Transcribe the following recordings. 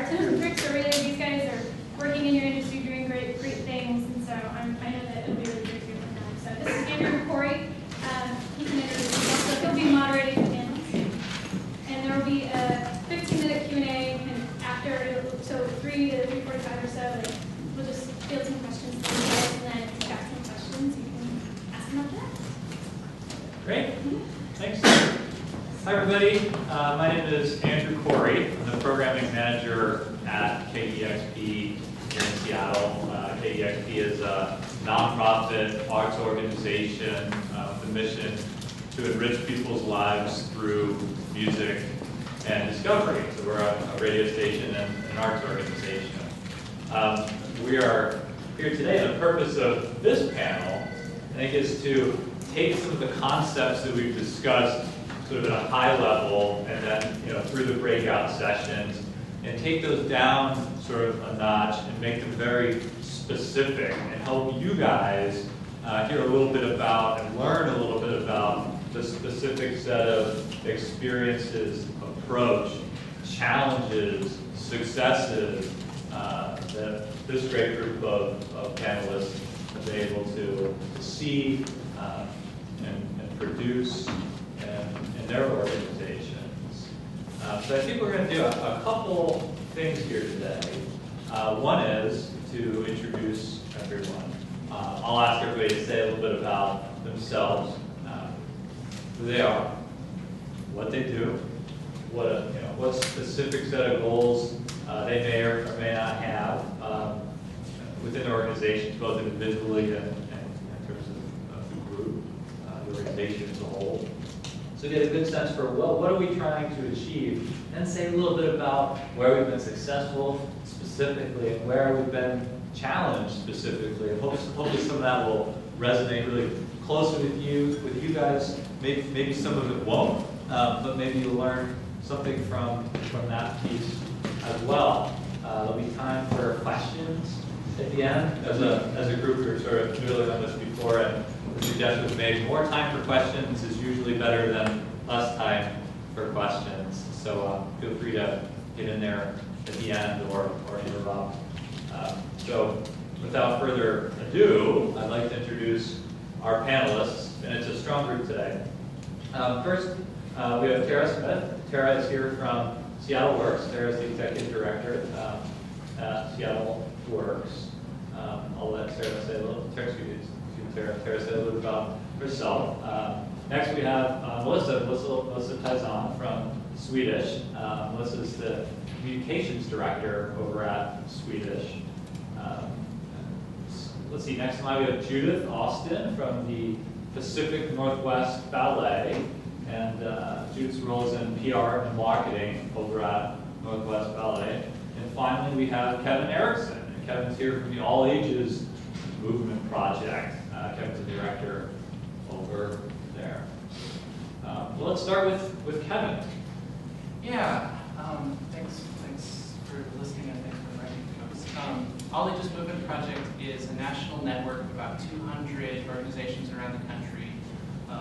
our tips and tricks are really, these guys are working in your industry, doing great things, and so I know that it'll be really great to hear from them. So this is Andrew Corey. He can introduce himself. So he'll be moderating the panels, and there will be a 15-minute Q&A, and after, so 3 to 3:45 or so, like, we'll just field some questions from you guys, and then if you've got some questions, you can ask them after that. Great. Thanks. Hi, everybody. My name is Andrew Corey. I'm the programming manager at KEXP here in Seattle. KEXP is a nonprofit arts organization with a mission to enrich people's lives through music and discovery. So we're a radio station and an arts organization. We are here today, and the purpose of this panel, I think, is to take some of the concepts that we've discussed sort of at a high level, and then through the breakout sessions, and take those down sort of a notch and make them very specific, and help you guys hear a little bit about and learn a little bit about the specific set of experiences, approach, challenges, successes that this great group of panelists have been able to see and produce in their organizations. So I think we're going to do a couple things here today. One is to introduce everyone. I'll ask everybody to say a little bit about themselves, who they are, what they do, what specific set of goals they may or may not have within their organizations, both individually and in terms of the group, the organization as a whole. So get a good sense for, well, what are we trying to achieve? And say a little bit about where we've been successful specifically and where we've been challenged specifically. And hopefully some of that will resonate really closely with you guys. Maybe some of it won't, but maybe you'll learn something from that piece as well. There'll be time for questions at the end. As a group, we were sort of noodling on this before, and the suggestion was made, more time for questions is usually better than less time for questions. So feel free to get in there at the end or interrupt. So without further ado, I'd like to introduce our panelists, and it's a strong group today. First, we have Tara Smith. Tara is here from Seattle Works. Tara is the executive director at Seattle Works. I'll let Tara say a little. Tara say a little about herself. Next, we have Melissa Tizon from Swedish. Melissa is the communications director over at Swedish. Let's see, next time we have Judith Austin from the Pacific Northwest Ballet. And Judith's role is in PR and marketing over at Northwest Ballet. And finally, we have Kevin Erickson. And Kevin's here from the All Ages Movement Project. Kevin's the director over there. Well, let's start with Kevin. Yeah, thanks for listening and thanks for inviting me. All Ages Movement Project is a national network of about 200 organizations around the country.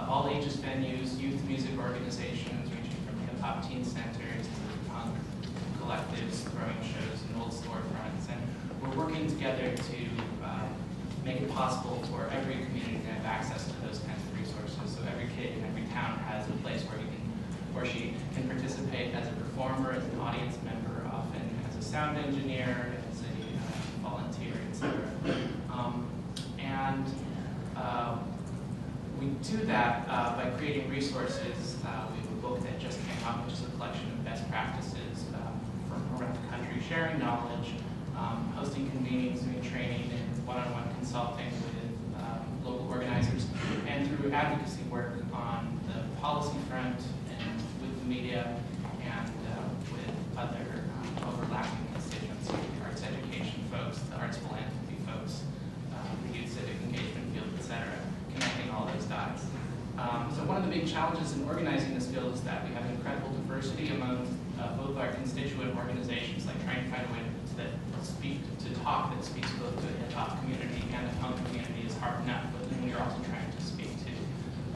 All ages venues, youth music organizations, ranging from hip-hop teen centers to punk collectives, throwing shows, and old storefronts. And we're working together to make it possible for every community to have access to those kinds of resources. So every kid in every town has a place where he or she can participate as a performer, as an audience member, often as a sound engineer, as a volunteer, etc. We do that by creating resources. We have a book that just came out, which is a collection of best practices from around the country, sharing knowledge, hosting convenings, doing training, and one-on-one consulting with local organizers, and through advocacy work on the policy front and with the media and with other overlapping constituents, like the arts education folks, the arts philanthropy folks, the youth civic engagement field, etc., connecting all those dots. So one of the big challenges in organizing this field is that we have incredible diversity among both our constituent organizations, like trying to find a way to talk that speaks both to the hip-hop community and the punk community is hard enough, but then we're also trying to speak to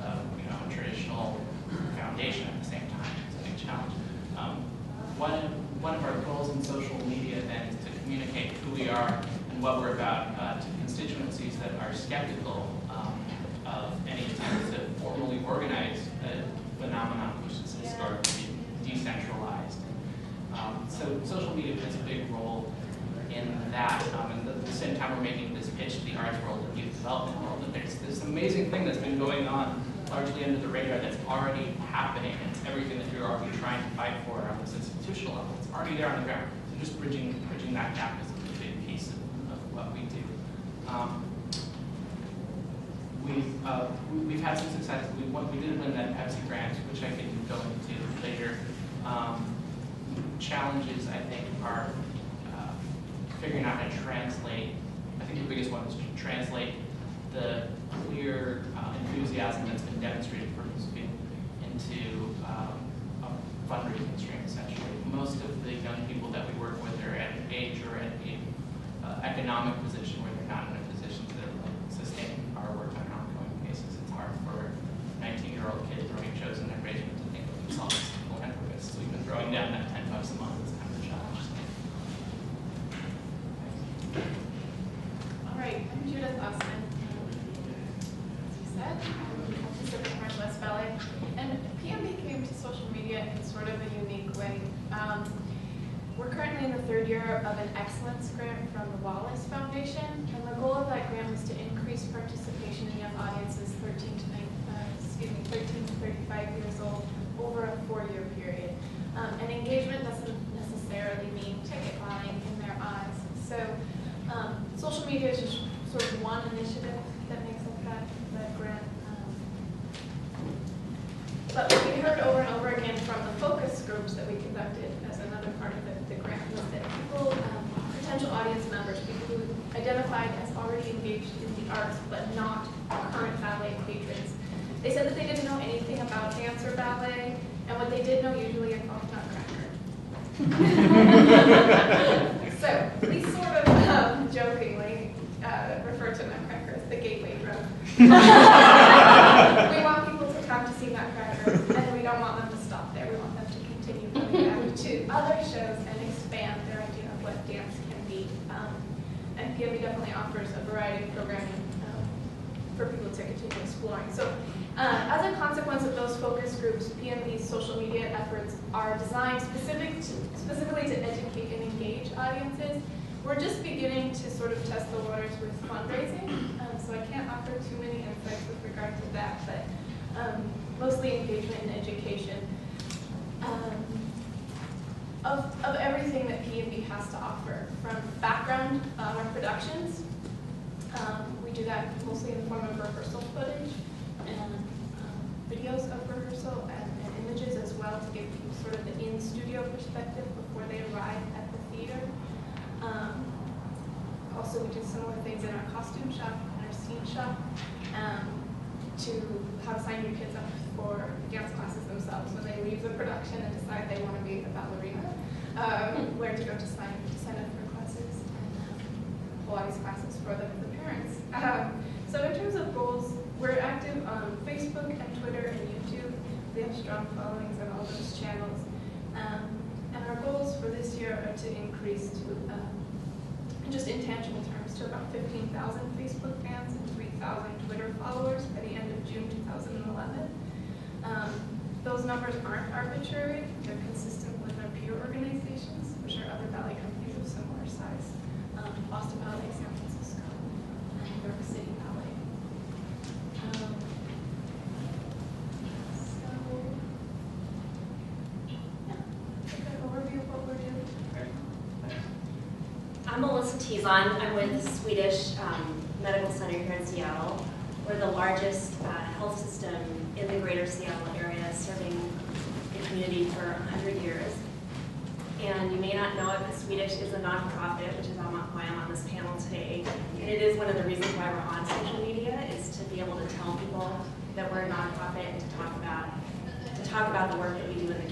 a traditional foundation at the same time. It's a big challenge. One of our goals in social media what we're about to constituencies that are skeptical of any attempt to formally organize a phenomenon which is historically decentralized. So social media plays a big role in that, and at the same time we're making this pitch to the arts world and youth development world, and there's this amazing thing that's been going on largely under the radar that's already happening, and it's everything that you're already trying to fight for on this institutional level. It's already there on the ground. So just bridging that gap is a big piece of what we do. We've had some success. We did win that Pepsi grant, which I can go into later. Challenges, I think, are figuring out how to translate. I think the biggest one is to translate the clear enthusiasm that's been demonstrated for music into a fundraising stream, essentially. Most of the young people that we work with are at an age or at an economic position where they're not in a position to sustain our work on an ongoing basis. It's hard for 19-year-old kids throwing shows in their basement to think of themselves as philanthropists. So even throwing down that $10 a month is kind of a challenge. All right, I'm Judith Austin. As you said, I'm Pacific Northwest Ballet. And PMB came to social media in sort of a unique way. We're currently in the third year of an excellence grant from the Wallace Foundation, and the goal of that grant was to increase participation in young audiences 13 to 35 years old over a 4-year period. And engagement doesn't necessarily mean ticket buying in their eyes. So social media is just sort of one initiative that makes up that grant. But what we heard over and over again from the focus groups that we conducted as another part of the grant was that people, potential audience members, people who identified as already engaged in the arts but not current ballet patrons, they said that they didn't know anything about dance or ballet, and what they did know usually involved Nutcracker. So we sort of jokingly refer to Nutcracker as the gateway drug. We want people to come to see Nutcracker, and we don't want them to stop there. We want them to continue going back to other shows and expand their idea of what dance can be. And PMB definitely offers a variety of programming for people to continue exploring. So as a consequence of those focus groups, PMB's social media efforts are designed specifically to educate and engage audiences. We're just beginning to sort of test the waters with fundraising, so I can't offer too many insights with regard to that, but mostly engagement and education of everything that PMB has to offer, from background on our productions. We do that mostly in the form of rehearsal footage and videos of rehearsal and images as well to give people sort of the in-studio perspective before they arrive at the theater. Also, we do similar things in our costume shop and our scene shop to how to sign your kids up for dance classes themselves when they leave the production and decide they want to be a ballerina, where to go to sign up for classes and Pilates classes for the parents. So in terms of goals, we're active on Facebook and Twitter and YouTube. We have strong followings on all those channels. And our goals for this year are to increase to, in just intangible terms, to about 15,000 Facebook fans and 3,000 Twitter followers by the end of June 2011. Those numbers aren't arbitrary. They're consistent with our peer organizations, which are other ballet companies of similar size. Boston Ballet, San Francisco, and New York City Ballet. I'm Tizon. I'm with the Swedish Medical Center here in Seattle. We're the largest health system in the greater Seattle area, serving the community for 100 years. And you may not know it, but Swedish is a nonprofit, which is why I'm on this panel today. And it is one of the reasons why we're on social media, is to be able to tell people that we're a nonprofit and to talk about the work that we do in the